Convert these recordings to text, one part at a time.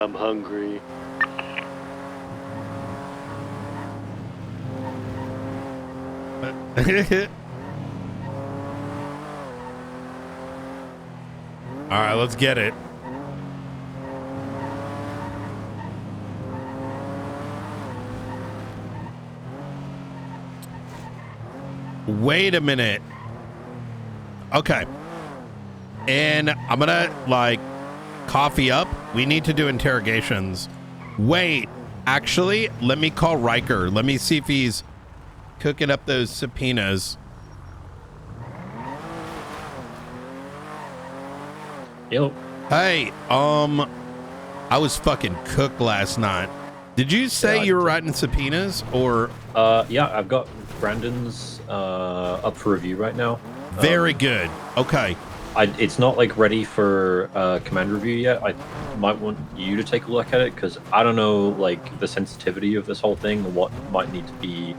I'm hungry. All right, let's get it. Wait a minute. Okay. And I'm gonna like coffee up. We need to do interrogations. Wait, actually, let me call Ryker. Let me see if he's cooking up those subpoenas. Yo. Hey, I was fucking cooked last night. Did you say you were writing subpoenas or? Yeah, I've got Brandon's up for review right now. Very good. Okay. It's not like ready for command review yet. I might want you to take a look at it because I don't know like the sensitivity of this whole thing and what might need to be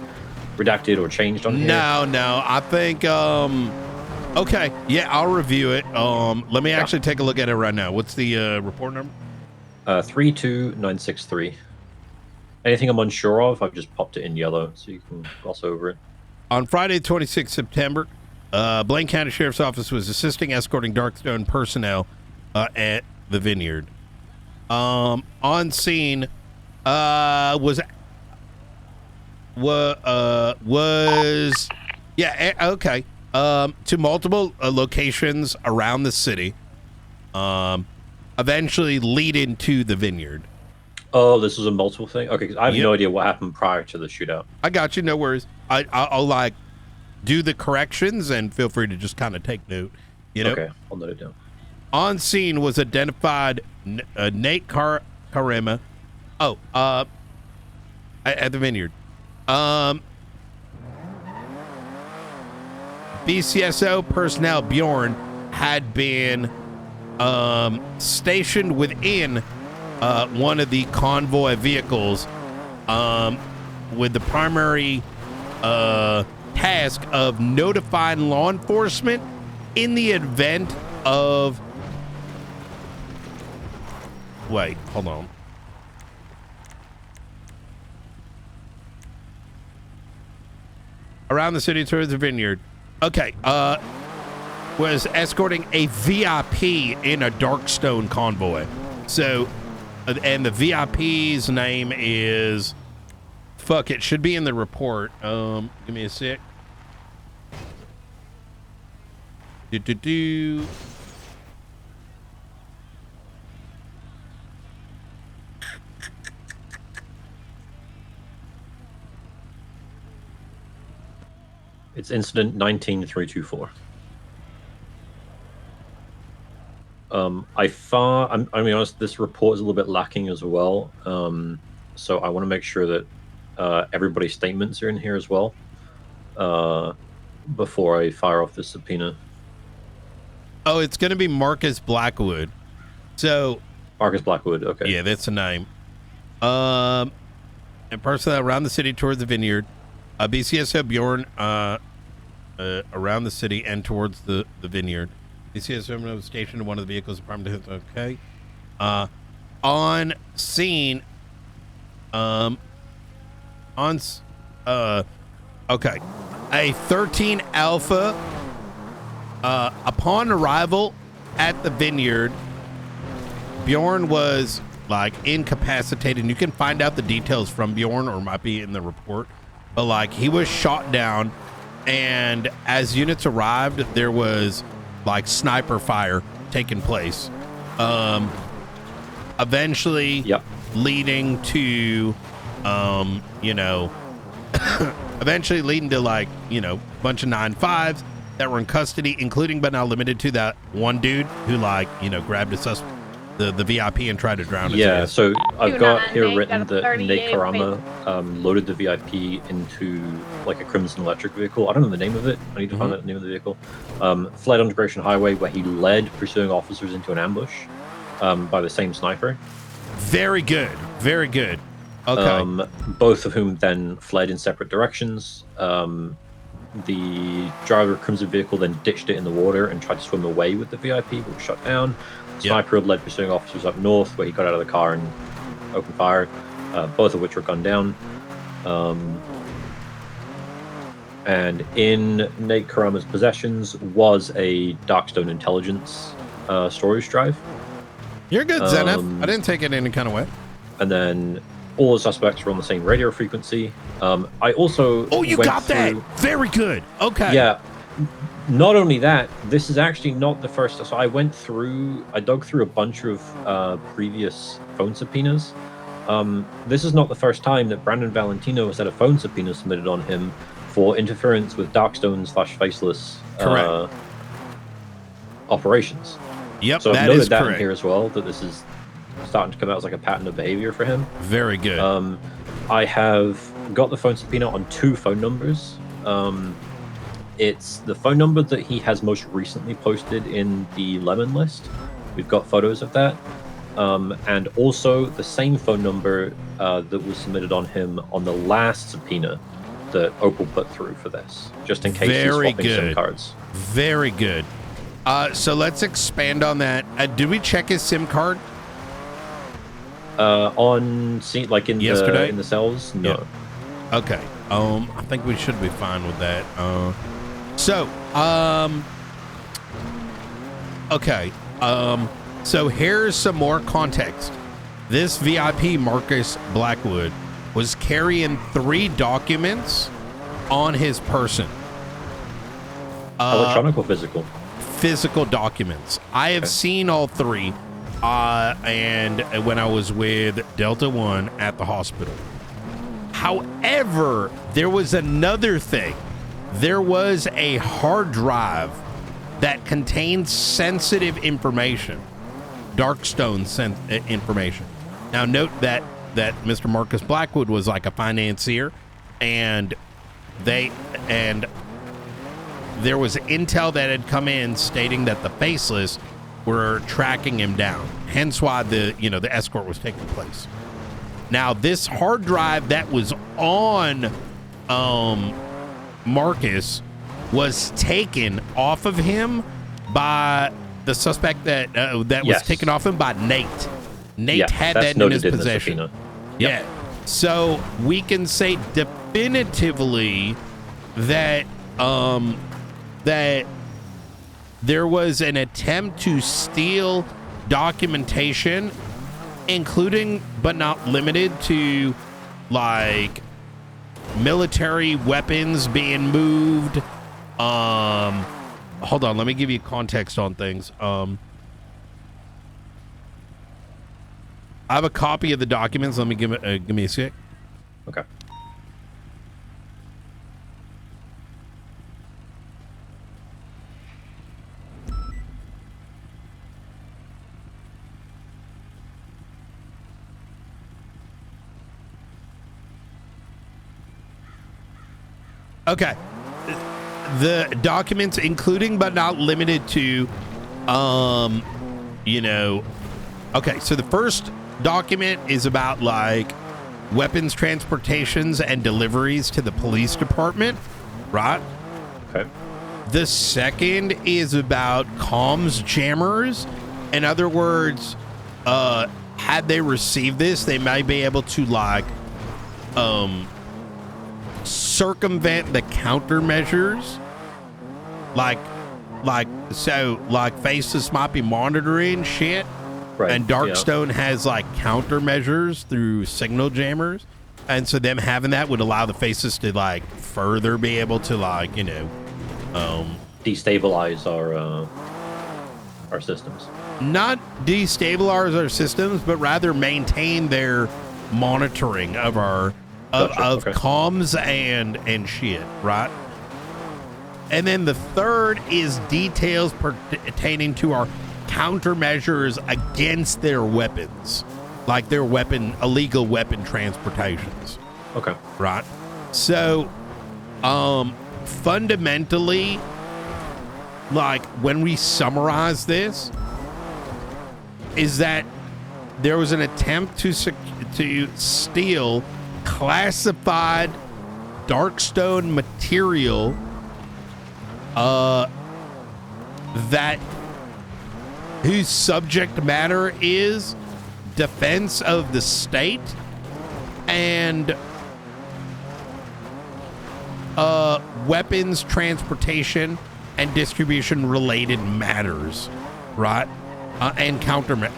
redacted or changed on here. No. I think okay. Yeah, I'll review it. Let me actually take a look at it right now. What's the report number? 32963. Anything I'm unsure of, I've just popped it in yellow so you can gloss over it. On Friday, 26th September, Blaine County Sheriff's Office was assisting escorting Darkstone personnel at the Vineyard. On scene was okay. To multiple locations around the city, eventually leading to the Vineyard. Oh, this was a multiple thing? Okay, 'cause I have no idea what happened prior to the shootout. I got you, no worries. I'll like do the corrections and feel free to just kind of take note. You know? Okay, I'll note it down. On scene was identified Nate Karema. Oh, at the Vineyard. BCSO personnel Bjorn had been stationed within one of the convoy vehicles with the primary task of notifying law enforcement in the event of... Wait, hold on. Around the city towards the Vineyard. Okay, was escorting a VIP in a Darkstone convoy. So, and the VIP's name is... Fuck, it should be in the report. Give me a sec. It's incident 19324. I'm be honest, this report is a little bit lacking as well. So I want to make sure that everybody's statements are in here as well before I fire off this subpoena. Oh, it's going to be Marcus Blackwood. So Marcus Blackwood, okay. Yeah, that's the name. And personnel around the city towards the Vineyard. BCSO Bjorn around the city and towards the Vineyard. BCSO was stationed in one of the vehicles. Okay. On scene. Okay. A 13 Alpha. Upon arrival at the Vineyard, Bjorn was like incapacitated. And you can find out the details from Bjorn, or it might be in the report. But like he was shot down, and as units arrived, there was like sniper fire taking place. Eventually leading to eventually leading to like, a bunch of 9.5s that were in custody, including but not limited to that one dude who grabbed the VIP and tried to drown us. Yeah, so I've got here written that Nate Karama loaded the VIP into like a Crimson Electric vehicle. I don't know the name of it. I need to find out the name of the vehicle. Fled on Gratian Highway, where he led pursuing officers into an ambush by the same sniper. Very good. Very good. Okay. Both of whom then fled in separate directions. The driver of Crimson vehicle then ditched it in the water and tried to swim away with the VIP, but was shot down. Sniper had led pursuing officers up north, where he got out of the car and opened fire, both of which were gunned down. And in Nate Karama's possessions was a Darkstone intelligence storage drive. You're good, Zenith. I didn't take it any kind of way. And then all the suspects were on the same radio frequency. I also you got that. Very good. Okay. Yeah. Not only that, this is actually not the first. So I dug through a bunch of previous phone subpoenas. This is not the first time that Brandon Valentino has had a phone subpoena submitted on him for interference with Darkstone/Faceless operations. Yep, so I've that noted is that correct. in here as well, that this is starting to come out as like a pattern of behavior for him. Very good. I have got the phone subpoena on 2 phone numbers. It's the phone number that he has most recently posted in the Lemon list. We've got photos of that. And also the same phone number that was submitted on him on the last subpoena that Opal put through for this, just in case he's swapping SIM cards. Very good. So let's expand on that. Did we check his SIM card? Like in yesterday in the cells? No. Yeah. Okay. I think we should be fine with that. Okay. So here's some more context. This VIP, Marcus Blackwood, was carrying 3 documents on his person. Electronic or physical? Physical documents. I have seen all 3, and when I was with Delta One at the hospital. However, there was another thing. There was a hard drive that contained sensitive information, Darkstone information. Now, note that Mr. Marcus Blackwood was like a financier, and there was intel that had come in stating that the Faceless were tracking him down. Hence why the escort was taking place. Now, this hard drive that was on Marcus was taken off of him by the suspect that was taken off him by Nate. Nate had that in his possession. Yeah. So we can say definitively that that there was an attempt to steal documentation, including but not limited to like military weapons being moved. Hold on, let me give you context on things. I have a copy of the documents. Let me give me a sec. Okay. Okay. The documents, including but not limited to, okay, so the first document is about like weapons transportations and deliveries to the police department, right? Okay. The second is about comms jammers. In other words, had they received this, they may be able to like circumvent the countermeasures, like Faceless might be monitoring shit, right? And Darkstone has like countermeasures through signal jammers, and so them having that would allow the Faceless to like further be able to like destabilize our systems. Not destabilize our systems, but rather maintain their monitoring of our of comms and shit, right? And then the third is details pertaining to our countermeasures against their weapons, like their illegal weapon transportations. Okay. Right. So, fundamentally, like when we summarize this, is that there was an attempt to steal classified Darkstone material that whose subject matter is defense of the state and weapons transportation and distribution related matters, right? And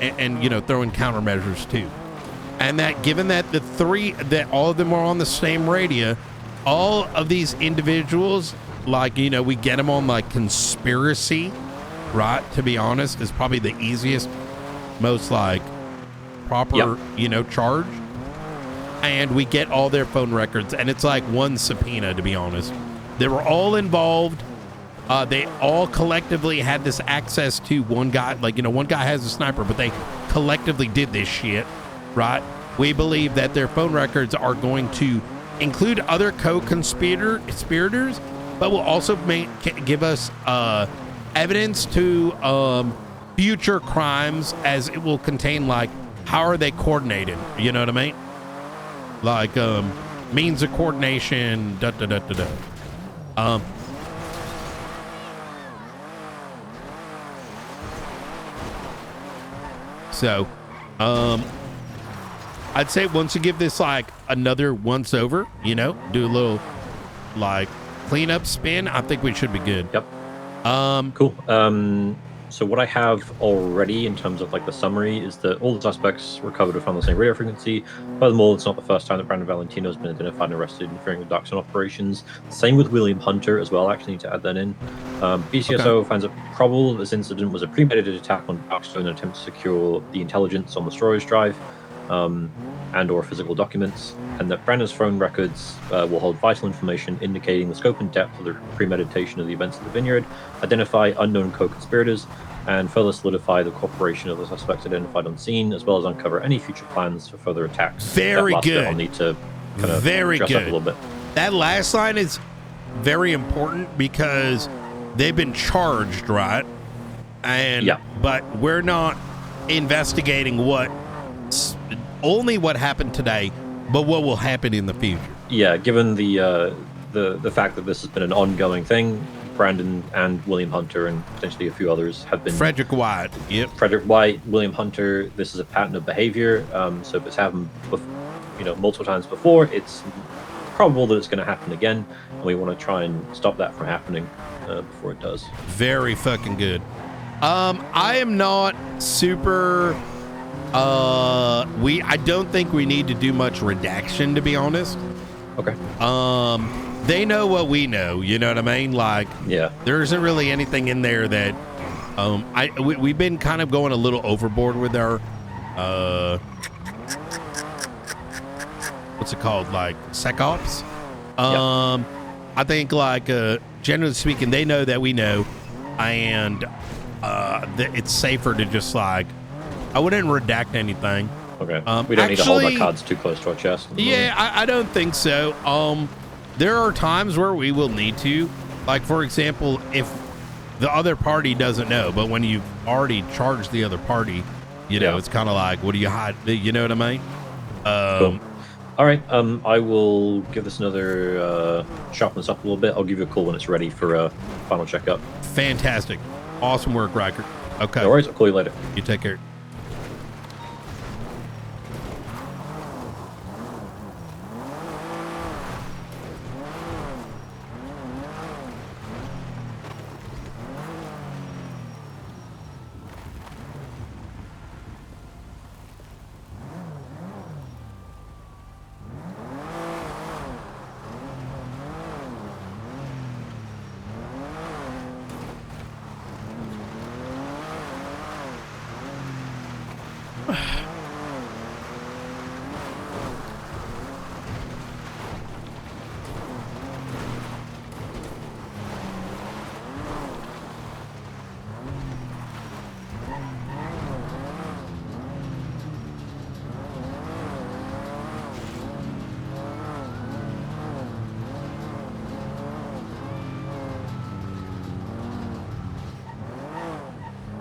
and you know, throw in countermeasures too. And that given that that all of them are on the same radio, all of these individuals, like, you know, we get them on like conspiracy, right? To be honest, is probably the easiest, most like proper, you know, charge. And we get all their phone records, and it's like one subpoena, to be honest. They were all involved. They all collectively had this access to one guy. Like, you know, one guy has a sniper, but they collectively did this shit, right? We believe that their phone records are going to include other co-conspirators, but will also give us evidence to future crimes, as it will contain, like, how are they coordinated? You know what I mean? Like, means of coordination, So, I'd say once you give this like another once over, you know, do a little like cleanup spin, I think we should be good. Yep. Cool. So what I have already in terms of like the summary is that all the suspects recovered are from the same radio frequency. Furthermore, it's not the first time that Brandon Valentino has been identified and arrested interfering with Darkstone operations. Same with William Hunter as well. I actually need to add that in. BCSO finds it probable that this incident was a premeditated attack on Darkstone in an attempt to secure the intelligence on the storage drive and or physical documents, and that Brandon's phone records will hold vital information indicating the scope and depth of the premeditation of the events at the vineyard, identify unknown co-conspirators, and further solidify the cooperation of the suspects identified on scene, as well as uncover any future plans for further attacks. Very good. I'll need to kind of very dress good. up a little bit. That last line is very important because they've been charged, right? And but we're not investigating only what happened today, but what will happen in the future. Yeah, given the fact that this has been an ongoing thing, Brandon and William Hunter and potentially a few others have been... Frederick White, yep. Frederick White, William Hunter, this is a pattern of behavior. So if it's happened multiple times before, it's probable that it's going to happen again, and we want to try and stop that from happening before it does. Very fucking good. I am not super... I don't think we need to do much redaction, to be honest. Okay. They know what we know, you know what I mean? Like, there isn't really anything in there that, we've been kind of going a little overboard with our, what's it called? Like, SecOps. I think, like, generally speaking, they know that we know, and, it's safer to just, like, I wouldn't redact anything. Okay. We don't need to hold our cards too close to our chest. Yeah, I don't think so. There are times where we will need to. Like, for example, if the other party doesn't know, but when you've already charged the other party, you know, it's kind of like, what do you hide? You know what I mean? Cool. All right. I will give this another sharpen this up a little bit. I'll give you a call when it's ready for a final checkup. Fantastic. Awesome work, Ryker. Okay. No worries. I'll call you later. You take care.